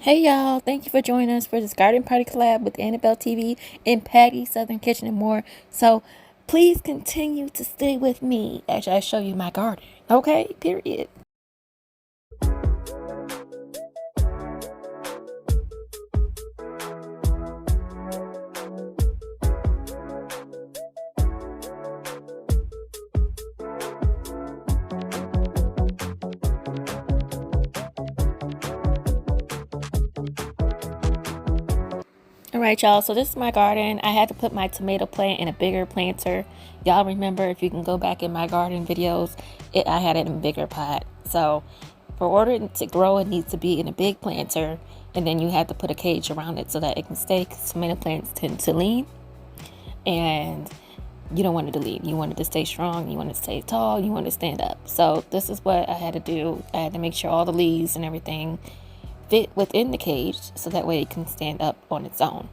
Hey y'all, thank you for joining us for this garden party collab with Annabelle TV and Patti, Southern Kitchen and more. So please continue to stay with me as I show you my garden. Okay, period. Alright y'all, so this is my garden. I had to put my tomato plant in a bigger planter. Y'all remember, if you can go back in my garden videos, I had it in a bigger pot. So for order it to grow, it needs to be in a big planter, and then you have to put a cage around it so that it can stay, because tomato plants tend to lean, and you don't want it to lean. You want it to stay strong, you want it to stay tall, you want it to stand up. So this is what I had to do. I had to make sure all the leaves and everything fit within the cage so that way it can stand up on its own.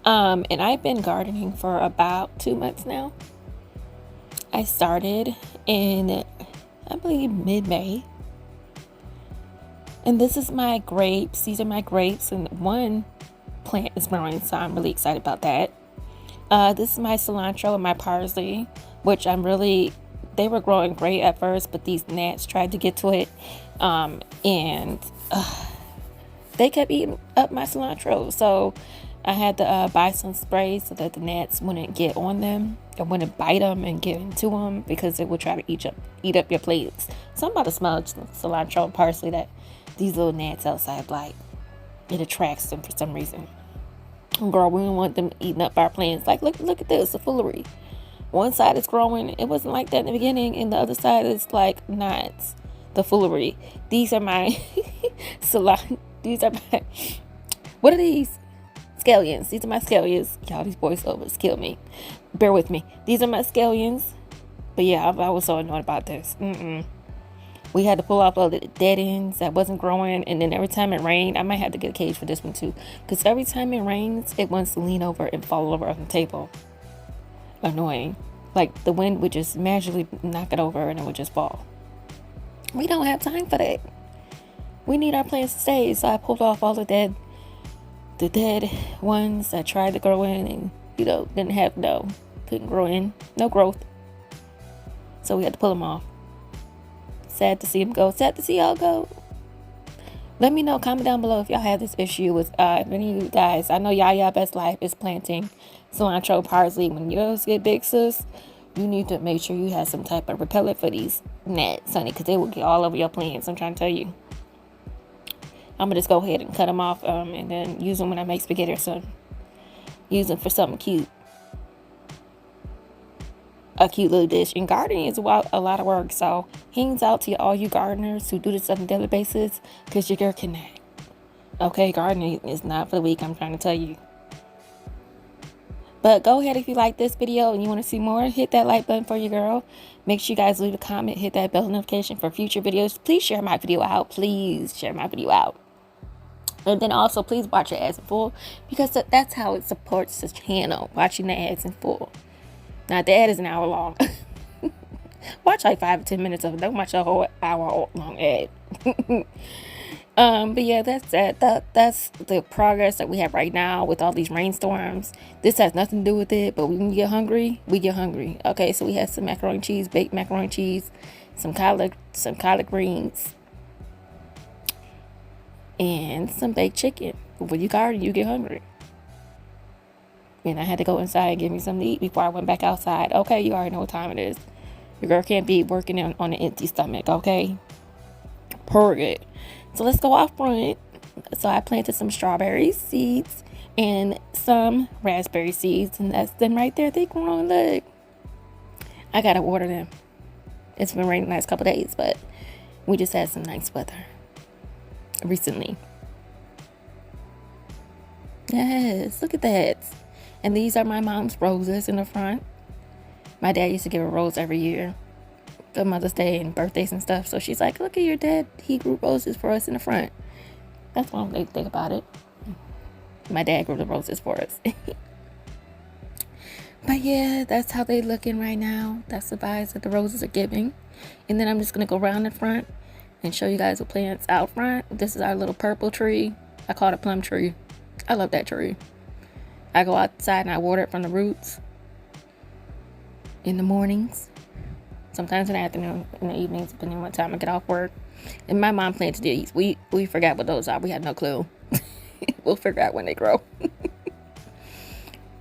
And I've been gardening for about 2 months now. I started in, I believe, mid-May. And this is my grapes. These are my grapes, and one plant is growing, so I'm really excited about that. This is my cilantro and my parsley, which they were growing great at first, but these gnats tried to get to it. And they kept eating up my cilantro. So I had to buy some spray so that the gnats wouldn't get on them. It wouldn't bite them and get into them, because it would try to eat up your plates. So I'm about to smell cilantro and parsley that these little gnats outside like. It attracts them for some reason. Girl, we don't want them eating up our plants. Like, look at this, the foolery. One side is growing. It wasn't like that in the beginning, and the other side is like not. The foolery. These are my These are my. What are these? Scallions. These are my scallions. Y'all, these voiceovers kill me. Bear with me. These are my scallions. But yeah, I was so annoyed about this. We had to pull off all the dead ends that wasn't growing, and then every time it rained, I might have to get a cage for this one too, because every time it rains, it wants to lean over and fall over on the table. Annoying. Like the wind would just magically knock it over and it would just fall. We don't have time for that. We need our plants to stay, so I pulled off all the dead ones that tried to grow in, and couldn't grow in, no growth. So we had to pull them off. Sad to see them go. Sad to see y'all go. Let me know, comment down below if y'all have this issue with if any of you guys. I know y'all best life is planting cilantro, parsley. When yours get big, sis, you need to make sure you have some type of repellent for these gnats, honey, because they will get all over your plants. I'm trying to tell you. I'm gonna just go ahead and cut them off, and then use them when I make spaghetti or something. Use them for something cute. A cute little dish. And gardening is a lot of work, so hands out to all you gardeners who do this on a daily basis, because your girl cannot. Okay, gardening is not for the weak, I'm trying to tell you. But go ahead, if you like this video and you want to see more, hit that like button for your girl. Make sure you guys leave a comment, hit that bell notification for future videos. Please share my video out. Please share my video out. And then also, please watch your ads in full, because that's how it supports the channel, watching the ads in full. Now, the ad is an hour long. Watch like 5 to 10 minutes of it. Don't watch a whole hour long ad. But yeah, that's that. That's the progress that we have right now with all these rainstorms. This has nothing to do with it, but when we get hungry, we get hungry. Okay, so we have some macaroni and cheese, baked macaroni and cheese, some collard greens, and some baked chicken. When you garden, you get hungry. And I had to go inside and get me something to eat before I went back outside. Okay, you already know what time it is. Your girl can't be working on an empty stomach, okay? Period. So let's go off front. So I planted some strawberry seeds and some raspberry seeds, and that's them right there. They growing. Look, I gotta water them. It's been raining the last couple days, but we just had some nice weather recently. Yes, look at that. And these are my mom's roses in the front. My dad used to give a rose every year for Mother's Day and birthdays and stuff. So she's like, look at your dad. He grew roses for us in the front. That's one they think about it. My dad grew the roses for us. But yeah, that's how they looking right now. That's the vibes that the roses are giving. And then I'm just going to go around the front and show you guys the plants out front. This is our little purple tree. I call it a plum tree. I love that tree. I go outside and I water it from the roots in the mornings, sometimes in the afternoon, in the evenings, depending on what time I get off work. And my mom planted these. We forgot what those are. We had no clue. We'll figure out when they grow.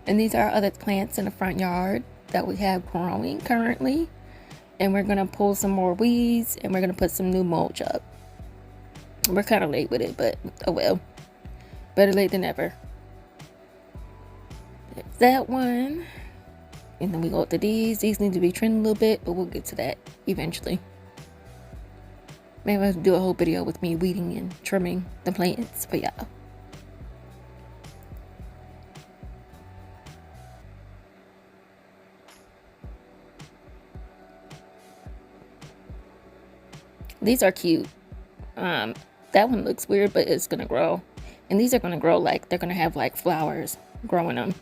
And these are other plants in the front yard that we have growing currently. And we're going to pull some more weeds, and we're going to put some new mulch up. We're kind of late with it, but oh well. Better late than never. There's that one. And then we go up to these. These need to be trimmed a little bit, but we'll get to that eventually. Maybe I'll do a whole video with me weeding and trimming the plants for y'all. These are cute. That one looks weird, but it's gonna grow. And these are gonna grow like, they're gonna have like flowers growing them.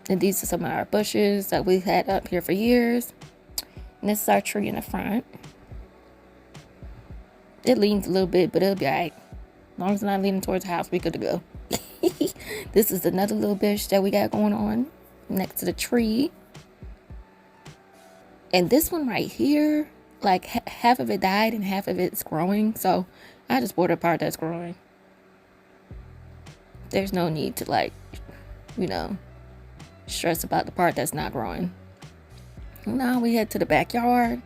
And these are some of our bushes that we've had up here for years. And this is our tree in the front. It leans a little bit, but it'll be alright. As long as it's not leaning towards the house, we good to go. This is another little bush that we got going on next to the tree. And this one right here, like half of it died and half of it's growing. So I just bought a part that's growing. There's no need to, like, you know, stress about the part that's not growing. Now we head to the backyard.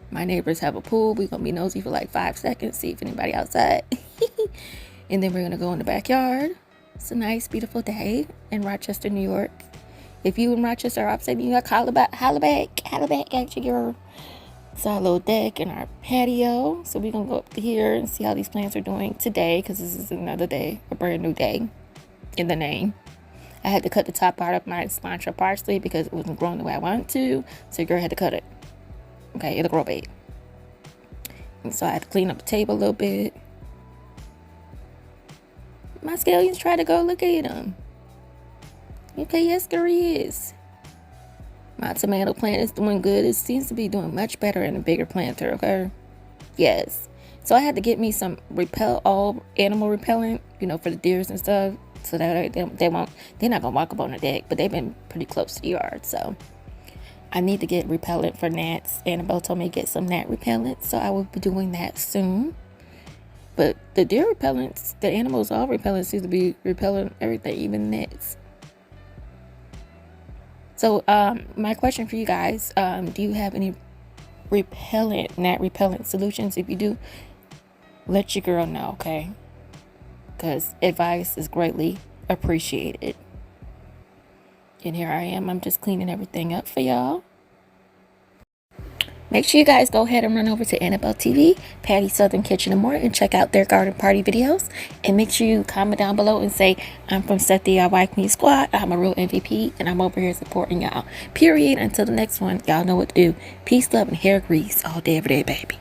My neighbors have a pool. We're gonna be nosy for like 5 seconds, see if anybody outside. And then we're gonna go in the backyard. It's a nice, beautiful day in Rochester, New York. If you in Rochester or upstate New York, holla back at your girl. It's our little deck and our patio. So we're gonna go up to here and see how these plants are doing today, because this is another day, a brand new day in the name. I had to cut the top part of my cilantro parsley because it wasn't growing the way I wanted to. So your girl had to cut it. Okay, it'll grow big. And so I had to clean up the table a little bit. My scallions try to go, look at them. Okay, yes, there he is. My tomato plant is doing good. It seems to be doing much better in a bigger planter, okay? Yes. So I had to get me some all animal repellent, you know, for the deers and stuff. So that they're not going to walk up on the deck, but they've been pretty close to the yard. So I need to get repellent for gnats. Annabelle told me to get some gnat repellent, so I will be doing that soon. But the deer repellents, the animals, all repellents seem to be repelling everything, even gnats. So my question for you guys, do you have any gnat repellent solutions? If you do, let your girl know, okay? Because advice is greatly appreciated. And here I am, I'm just cleaning everything up for y'all. Make sure you guys go ahead and run over to Annabelle TV, Patti Southern Kitchen and more, and check out their garden party videos. And make sure you comment down below and say, I'm from Steph DIY Queen Squad. I'm a real MVP, and I'm over here supporting y'all. Period. Until the next one, y'all know what to do. Peace, love, and hair grease all day, every day, baby.